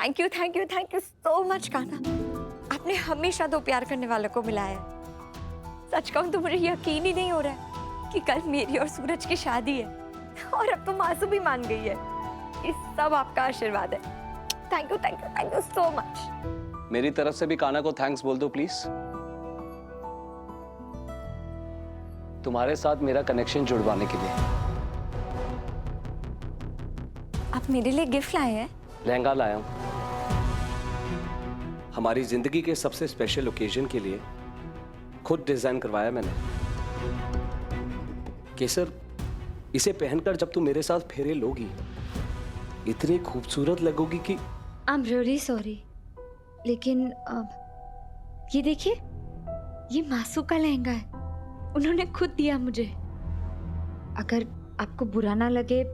Thank you so much Kanha. आपने हमेशा दो प्यार करने वालों को मिलाया है। सच कहूं तो मुझे यकीन ही नहीं हो रहा है कि कल मेरी और सूरज की शादी है, और अब तो मासू भी मान गई है। ये सब आपका आशीर्वाद है। Thank you so much. मेरी तरफ से भी कान्हा को थैंक्स बोल दो प्लीज। तुम्हारे साथ मेरा कनेक्शन जुड़वाने के लिए। आप मेरे लिए गिफ्ट लाए हैं? लहंगा लाया हूं। हमारी जिंदगी के सबसे स्पेशल ओकेजन के लिए खुद डिजाइन करवाया मैंने। केसर, इसे पहनकर जब तुम मेरे साथ फेरे लोगी इतनी खूबसूरत लगोगी कि आई एम रियली सॉरी, लेकिन ये देखिए, ये मासू का लहंगा है। उन्होंने खुद दिया मुझे। अगर आपको बुरा ना लगे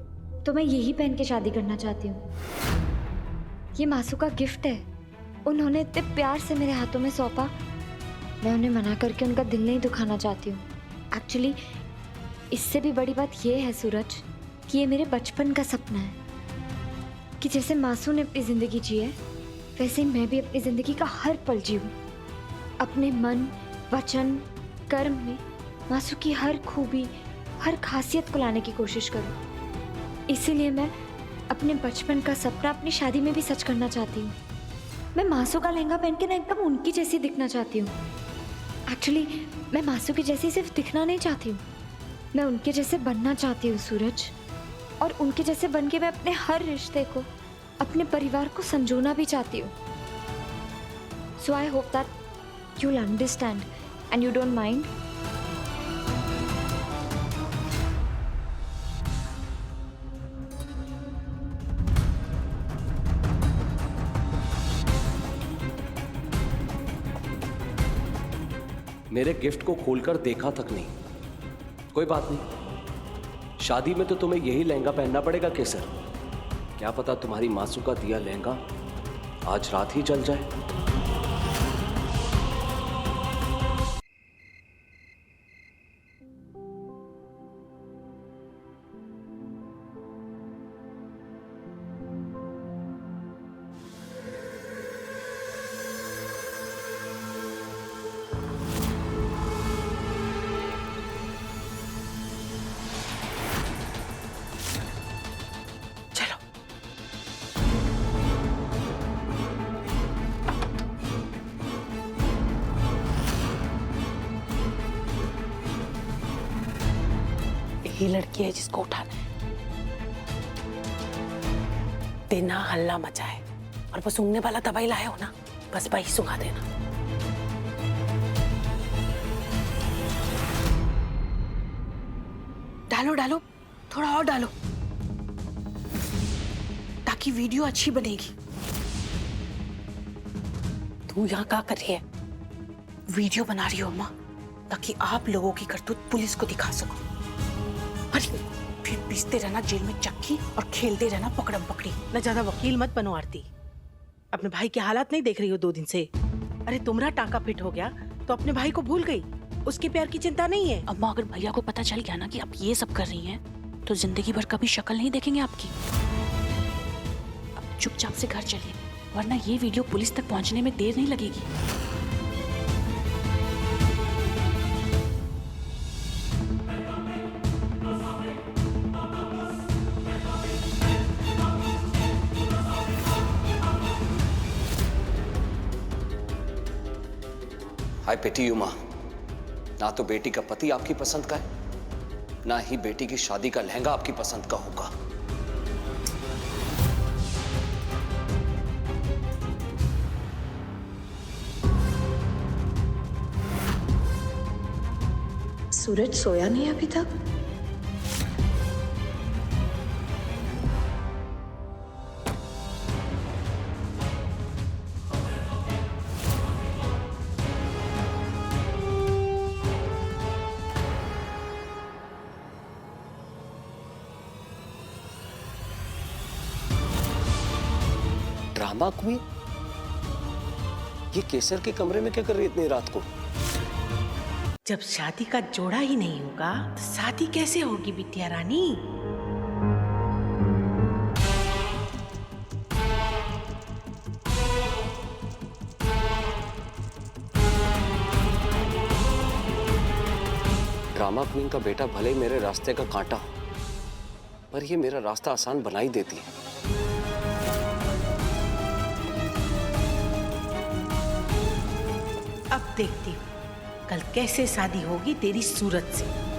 तो मैं यही पहन के शादी करना चाहती हूँ। ये मासू का गिफ्ट है। उन्होंने इतने प्यार से मेरे हाथों में सौंपा। मैं उन्हें मना करके उनका दिल नहीं दुखाना चाहती हूँ। एक्चुअली इससे भी बड़ी बात ये है सूरज कि ये मेरे बचपन का सपना है कि जैसे मासू ने अपनी ज़िंदगी जी है वैसे ही मैं भी अपनी ज़िंदगी का हर पल जीऊँ। अपने मन, वचन, कर्म में मासू की हर खूबी, हर खासियत को लाने की कोशिश करूँ। इसीलिए मैं अपने बचपन का सपना अपनी शादी में भी सच करना चाहती हूँ। मैं मासू का लहंगा पहन के ना एकदम उनकी जैसी दिखना चाहती हूँ। एक्चुअली मैं मासू की जैसी सिर्फ दिखना नहीं चाहती हूँ, मैं उनके जैसे बनना चाहती हूँ सूरज। और उनके जैसे बन के मैं अपने हर रिश्ते को, अपने परिवार को संजोना भी चाहती हूँ। So I hope that you will understand and you don't mind. मेरे गिफ्ट को खोलकर देखा तक नहीं। कोई बात नहीं, शादी में तो तुम्हें यही लहंगा पहनना पड़ेगा केसर। क्या पता तुम्हारी मासू का दिया लहंगा आज रात ही जल जाए। ये लड़की है जिसको उठाना है। देना हल्ला मचाए और वो सूंघने वाला दवाई लाए हो ना, बस वही सुखा देना। डालो डालो, थोड़ा और डालो ताकि वीडियो अच्छी बनेगी। तू यहाँ क्या कर रही है? वीडियो बना रही हो अम्मा, ताकि आप लोगों की करतूत पुलिस को दिखा सको। अरे फिर पीसते रहना जेल में चक्की और खेलते रहना पकड़म पकड़ी। न ज्यादा वकील मत बनो आरती। अपने भाई के हालात नहीं देख रही हो 2 दिन से? अरे तुम्हारा टांका फिट हो गया तो अपने भाई को भूल गई, उसके प्यार की चिंता नहीं है। अम्मा, अगर भैया को पता चल गया ना कि आप ये सब कर रही हैं तो जिंदगी भर कभी शक्ल नहीं देखेंगे आपकी। अब चुपचाप से घर चलिए, वरना ये वीडियो पुलिस तक पहुंचने में देर नहीं लगेगी। आई पिटी यू मां। ना तो बेटी का पति आपकी पसंद का है, ना ही बेटी की शादी का लहंगा आपकी पसंद का होगा। सूरज सोया नहीं अभी तक? ड्रामा क्वीन, ये केसर के कमरे में क्या कर रही है इतनी रात को? जब शादी का जोड़ा ही नहीं होगा तो शादी कैसे होगी बिटिया रानी? ड्रामा क्वीन का बेटा भले ही मेरे रास्ते का कांटा हो, पर ये मेरा रास्ता आसान बना ही देती है। अब देखती हूँ कल कैसे शादी होगी तेरी सूरत से।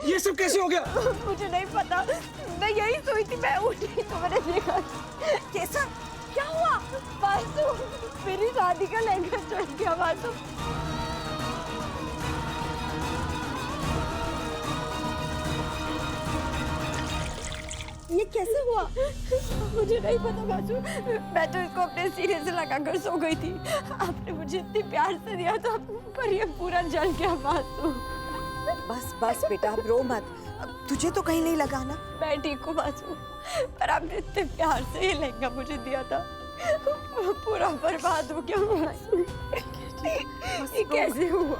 ये सब कैसे हो गया? मुझे नहीं पता, मैं यही सोई थी, मैं उठी तो मैंने देखा। केसर, क्या हुआ? वासु, मेरी शादी का लहंगा चढ़ गया वासु। ये कैसे हुआ? मुझे नहीं पता वासु, मैं तो इसको अपने सीने से लगाकर सो गई थी। आपने मुझे इतनी प्यार से दिया था, पर ये पूरा जल गया वासु। बस बस बेटा, अब रो मत। तुझे तो कहीं नहीं लगा ना? मैं ठीक हूँ वासु, पर आपने इतने प्यार से ये लहंगा मुझे दिया था, वो पूरा बर्बाद हो गया वासु। ये कैसे हुआ?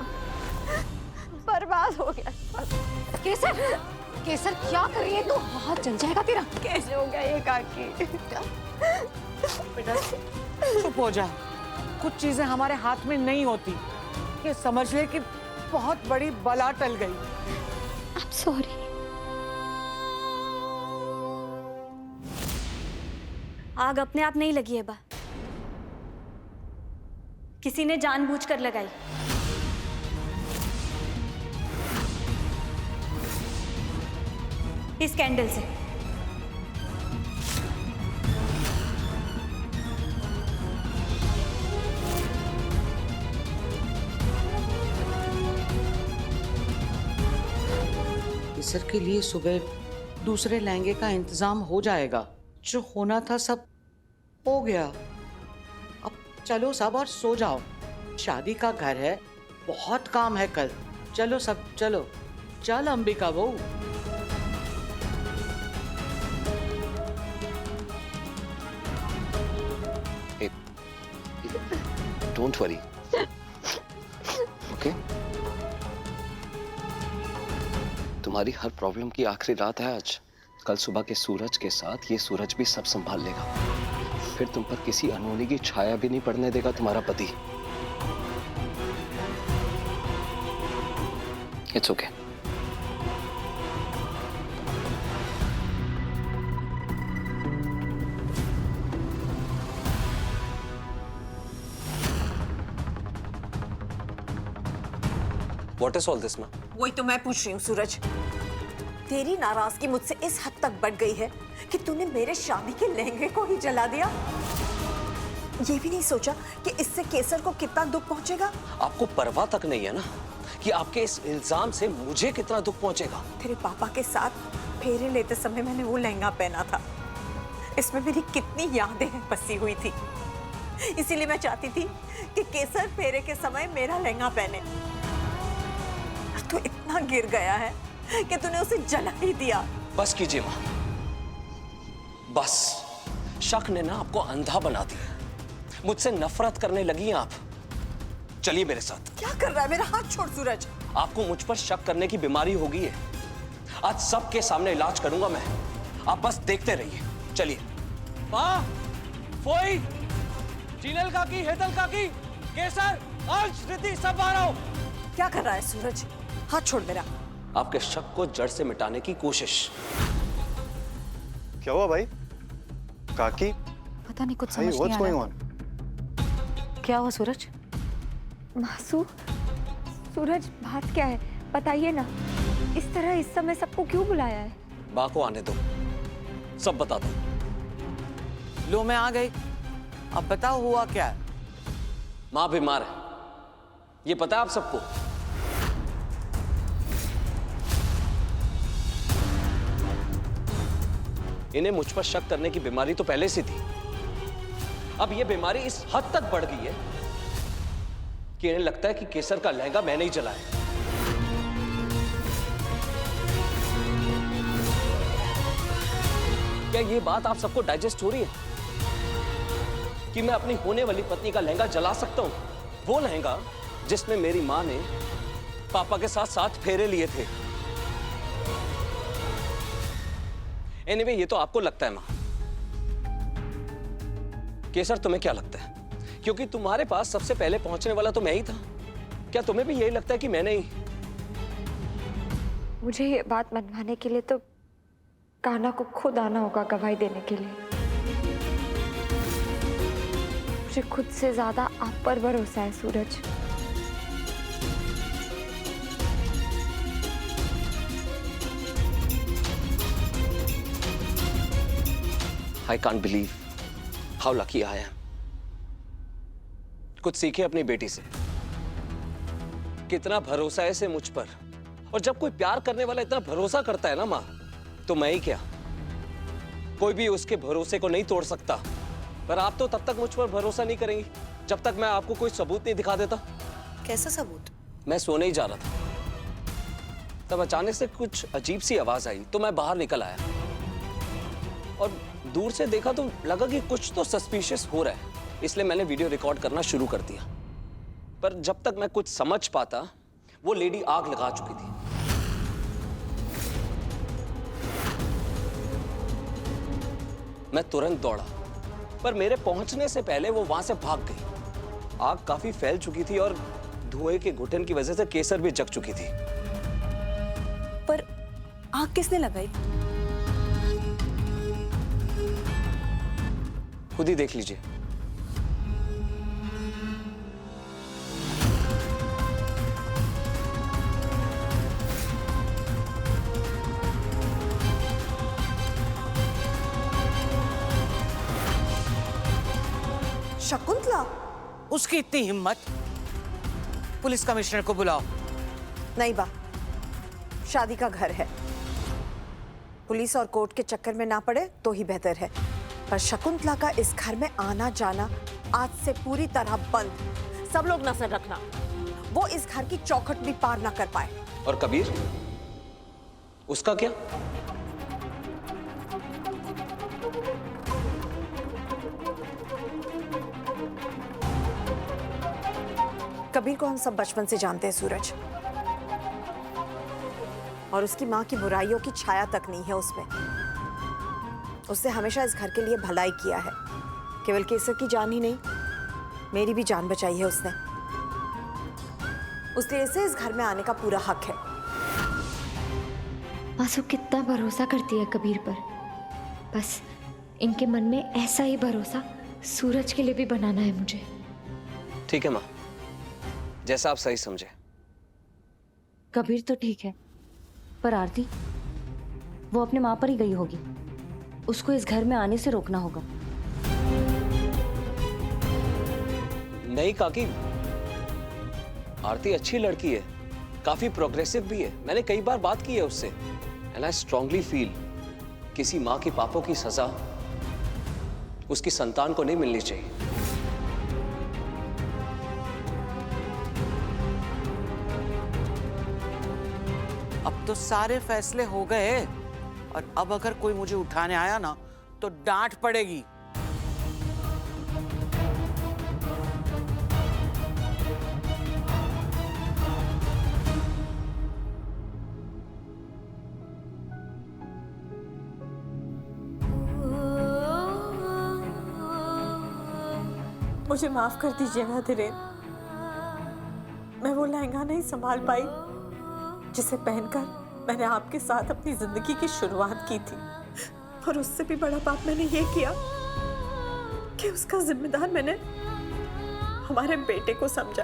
बर्बाद हो गया। केसर, केसर क्या कर रही है तू? हाथ जल जाएगा तेरा। कैसे हो गया ये काकी? बेटा चुप हो जा, कुछ चीजें हमारे हाथ में नहीं होती। ये समझ ले कि बहुत बड़ी बला टल गई। I'm sorry। आग अपने आप नहीं लगी है बा, किसी ने जानबूझकर लगाई। इस कैंडल से। केसर के लिए सुबह दूसरे लहंगे का इंतजाम हो जाएगा। जो होना था सब हो गया। अब चलो सब और सो जाओ, शादी का घर है, बहुत काम है कल। चलो सब चलो, चल अंबिका बहू। Don't worry, okay? तुम्हारी हर प्रॉब्लम की आखिरी रात है आज। कल सुबह के सूरज के साथ ये सूरज भी सब संभाल लेगा। फिर तुम पर किसी अनहोनी की छाया भी नहीं पड़ने देगा तुम्हारा पति। It's okay. What is all this, ma? वही तो मैं पूछ रही हूँ सूरज। तेरी नाराजगी मुझसे इस हद तक बढ़ गई है कि तूने मेरे शादी के लहंगे को ही जला दिया। ये भी नहीं सोचा कि इससे केसर को कितना दुख पहुंचेगा। आपको परवाह तक नहीं है ना कि आपके इस इल्जाम से मुझे कितना दुख पहुंचेगा। तेरे पापा के साथ फेरे लेते समय मैंने वो लहंगा पहना था, इसमें मेरी कितनी यादें बसी हुई थी। इसीलिए मैं चाहती थी कि केसर फेरे के समय मेरा लहंगा पहने। तू इतना गिर गया है कि तूने उसे जला ही दिया। बस कीजिए माँ, बस। शक ने ना आपको अंधा बना दिया, मुझसे नफरत करने लगी हैं आप। चलिए मेरे साथ। क्या कर रहा है? मेरा हाथ छोड़ सूरज। आपको मुझ पर शक करने की बीमारी हो गई है। आज सबके सामने इलाज करूंगा मैं, आप बस देखते रहिए। चलिए। माँ, फोई, जीनल काकी, हेतल काकी, केसर, अंश, रिद्धि, सब बाहर आओ। क्या कर रहा है सूरज? हाथ छोड़ मेरा। आपके शक को जड़ से मिटाने की कोशिश। क्या हुआ भाई? काकी? पता नहीं, कुछ Hey, समझ what's नहीं आ going रहा। on? क्या हुआ सूरज? मासू, सूरज बात क्या है बताइए ना। इस तरह इस समय सबको क्यों बुलाया है? माँ को आने दो, सब बता दो। लो मैं आ गई। अब बताओ हुआ क्या है? माँ बीमार है, ये पता है आप सबको? इन्हें मुझ पर शक करने की बीमारी तो पहले से थी। अब ये बीमारी इस हद तक बढ़ गई है कि इन्हें लगता है कि केसर का लहंगा मैंने ही जलाया। क्या ये बात आप सबको डाइजेस्ट हो रही है कि मैं अपनी होने वाली पत्नी का लहंगा जला सकता हूं? वो लहंगा जिसमें मेरी मां ने पापा के साथ 7 फेरे लिए थे। एनीवे, ये तो आपको लगता है मां। केसर, तुम्हें क्या लगता है? क्योंकि तुम्हारे पास सबसे पहले पहुंचने वाला तो मैं ही था। क्या तुम्हें भी यही लगता है कि मैंने ही? मुझे ये बात मनवाने के लिए तो कान्हा को खुद आना होगा गवाही देने के लिए। मुझे खुद से ज्यादा आप पर भरोसा है सूरज। I can't believe how lucky I am. कुछ सीखे अपनी बेटी से। कितना भरोसा है इसे मुझ पर। और जब कोई प्यार करने वाला इतना भरोसा करता है ना माँ, तो मैं ही क्या, कोई भी उसके भरोसे को नहीं तोड़ सकता। पर आप तो तब तक मुझ पर भरोसा नहीं करेंगी जब तक मैं आपको कोई सबूत नहीं दिखा देता। कैसा सबूत? मैं सोने ही जा रहा था, तब अचानक से कुछ अजीब सी आवाज आई तो मैं बाहर निकल आया और दूर से देखा तो लगा कि कुछ तो सस्पिशियस हो रहा है, इसलिए मैंने वीडियो रिकॉर्ड करना शुरू कर दिया। पर जब तक मैं कुछ समझ पाता, वो लेडी आग लगा चुकी थी। मैं तुरंत दौड़ा, पर मेरे पहुंचने से पहले वो वहां से भाग गई। आग काफी फैल चुकी थी और धुएं के घुटन की वजह से केसर भी जग चुकी थी। पर आग किसने लगाई? खुद ही देख लीजिए। शकुंतला? उसकी इतनी हिम्मत! पुलिस कमिश्नर को बुलाओ। नहीं बा, शादी का घर है, पुलिस और कोर्ट के चक्कर में ना पड़े तो ही बेहतर है। पर शकुंतला का इस घर में आना जाना आज से पूरी तरह बंद। सब लोग नजर रखना, वो इस घर की चौखट भी पार ना कर पाए। और कबीर, उसका क्या? कबीर को हम सब बचपन से जानते हैं सूरज, और उसकी माँ की बुराइयों की छाया तक नहीं है उसमें। उसने हमेशा इस घर के लिए भलाई किया है। केवल केसर की जान ही नहीं, मेरी भी जान बचाई है उसने। उसने इसे इस घर में आने का पूरा हक है। मासू कितना भरोसा करती है कबीर पर। बस इनके मन में ऐसा ही भरोसा सूरज के लिए भी बनाना है मुझे। ठीक है माँ, जैसा आप सही समझे। कबीर तो ठीक है, पर आरती, वो अपने माँ पर ही गई होगी। उसको इस घर में आने से रोकना होगा। नहीं काकी, आरती अच्छी लड़की है, काफी प्रोग्रेसिव भी है। मैंने कई बार बात की है उससे। एंड आई स्ट्रांगली फील किसी माँ की पापों की सजा उसकी संतान को नहीं मिलनी चाहिए। अब तो सारे फैसले हो गए, और अब अगर कोई मुझे उठाने आया ना तो डांट पड़ेगी। मुझे माफ कर दीजिएगा धीरेन, मैं वो लहंगा नहीं संभाल पाई जिसे पहनकर मैंने आपके साथ अपनी जिंदगी की शुरुआत की थी। और उससे भी बड़ा पाप मैंने ये किया कि उसका जिम्मेदार मैंने हमारे बेटे को समझा।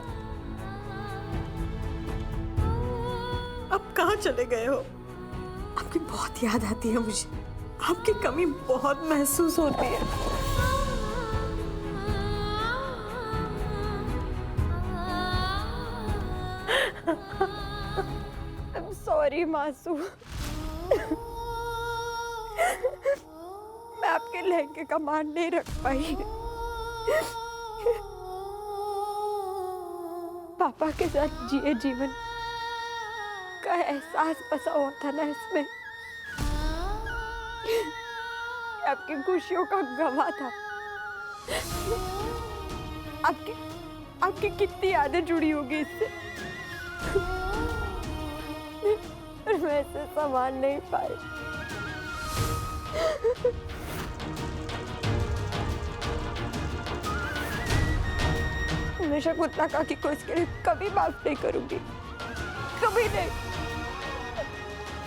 अब कहाँ चले गए हो? आपकी बहुत याद आती है मुझे, आपकी कमी बहुत महसूस होती है। सॉरी मासू, मैं आपके लहंगे का मान नहीं रख पाई। पापा के साथ जिए जीवन का एहसास बसा हुआ था ना इसमें, आपकी खुशियों का गवाह था। आपकी कितनी यादें जुड़ी होगी इससे, मैं इसे संभाल नहीं पाई। हमेशा कुत्ता काकी को इसके लिए कभी माफ नहीं करूंगी, कभी नहीं।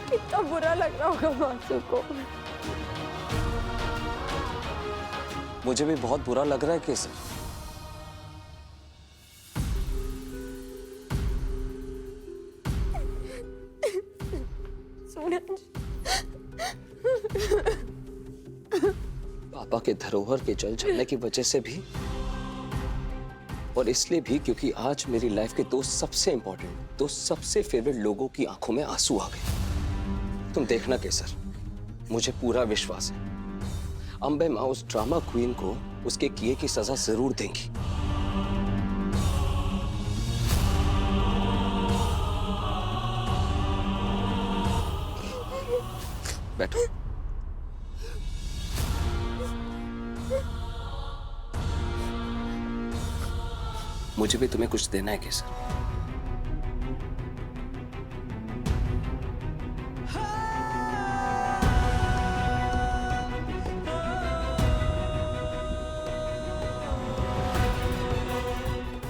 कितना बुरा लग रहा होगा मासू को। मुझे भी बहुत बुरा लग रहा है केसर। पापा के धरोहर के जल चढ़ने की वजह से भी, और इसलिए भी क्योंकि आज मेरी लाइफ के दो सबसे इंपॉर्टेंट, दो सबसे फेवरेट लोगों की आंखों में आंसू आ गए। तुम देखना केसर, मुझे पूरा विश्वास है अंबे माँ उस ड्रामा क्वीन को उसके किए की सजा जरूर देंगी। बैठो। मुझे भी तुम्हें कुछ देना है केसर।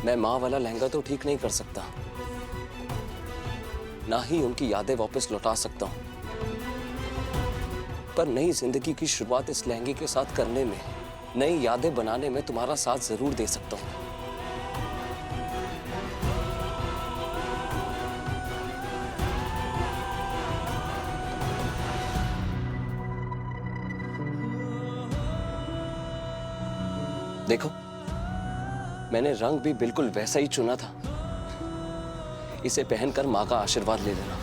मैं माँ वाला लहंगा तो ठीक नहीं कर सकता, ना ही उनकी यादें वापस लौटा सकता हूं, पर नई जिंदगी की शुरुआत इस लहंगे के साथ करने में, नई यादें बनाने में तुम्हारा साथ जरूर दे सकता हूं। देखो, मैंने रंग भी बिल्कुल वैसा ही चुना था। इसे पहनकर माँ का आशीर्वाद ले लेना।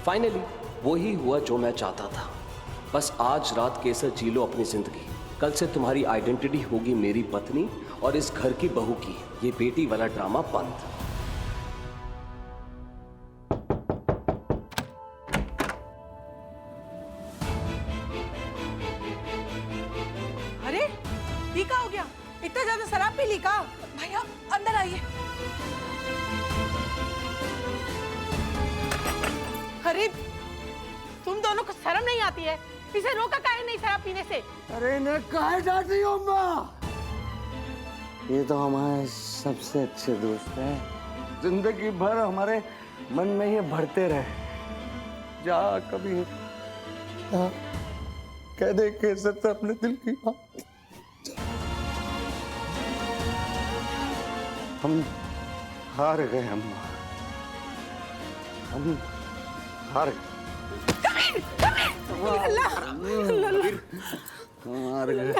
फाइनली वो ही हुआ जो मैं चाहता था। बस आज रात केसर जी लो अपनी जिंदगी। कल से तुम्हारी आइडेंटिटी होगी मेरी पत्नी और इस घर की बहू की। ये बेटी वाला ड्रामा बंद। अरे ये क्या हो गया? इतना ज्यादा शराब पी ली का? भैया अंदर आइए। अरे तुम दोनों को शर्म नहीं आती है? इसे रोका काहे नहीं शराब पीने से? अरे इन्हें काहे डांटी हो माँ? ये तो हमारे सबसे अच्छे दोस्त हैं। जिंदगी भर हमारे मन में ये भरते रहे। जा कभी कह दे केसर से अपने दिल की बात। हम हार गए अम्मा, हम हार गए। हार गए।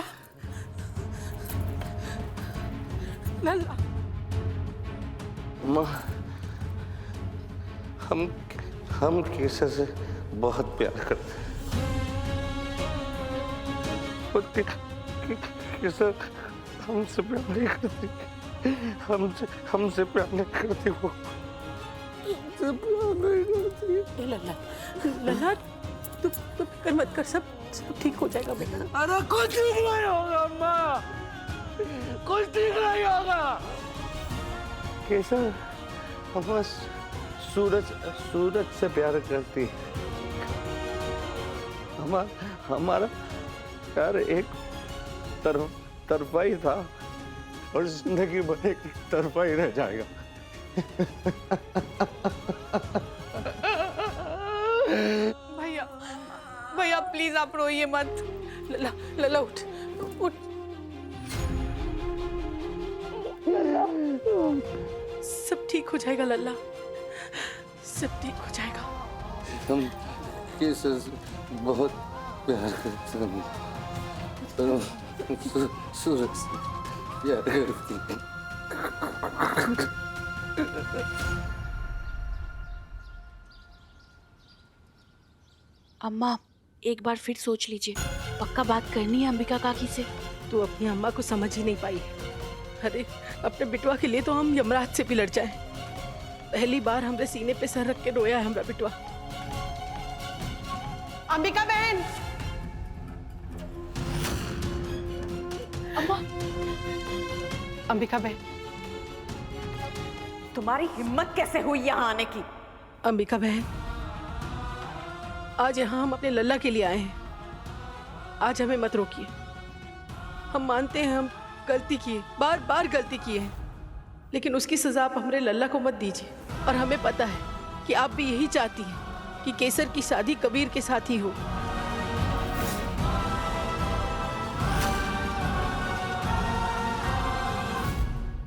लल्ला, अम्मा, हम केसर से बहुत प्यार करते हैं। केसर हमसे प्यार नहीं करती, हमसे प्यार नहीं करती, वो हमसे प्यार नहीं करती। लल्ला, लल्ला तू फिक्र मत कर, सब ठीक हो जाएगा बेटा। अरे कुछ ठीक नहीं होगा अम्मा, कुछ ठीक नहीं होगा। केसर हम सूरज से प्यार करती है। हमारा प्यार एक तरफा ही था और जिंदगी भर एक तरफा ही रह जाएगा। भैया, भैया प्लीज आप रोइए मत। लल्ला, लल्ला उठ, उठ। सब ठीक हो जाएगा लल्ला, सब ठीक हो जाएगा। हम केसर से बहुत प्यार करते हैं, सूरज से प्यार करती हैं। अम्मा एक बार फिर सोच लीजिए, पक्का बात करनी है अंबिका काकी से। तू अपनी अम्मा को समझ ही नहीं पाई है। अरे अपने बिटवा के लिए तो हम यमराज से भी लड़ जाए। पहली बार हमरे सीने पे सर रख के रोया है हमरा बिटवा। अंबिका बहन, अम्मा, अंबिका बहन, तुम्हारी हिम्मत कैसे हुई यहाँ आने की? अंबिका बहन, आज यहाँ हम अपने लल्ला के लिए आए हैं। आज हमें मत रोकिए। हम मानते हैं हम गलती किए, बार बार गलती किए हैं, लेकिन उसकी सजा आप हमारे लल्ला को मत दीजिए। और हमें पता है कि आप भी यही चाहती हैं कि केसर की शादी कबीर के साथ ही हो।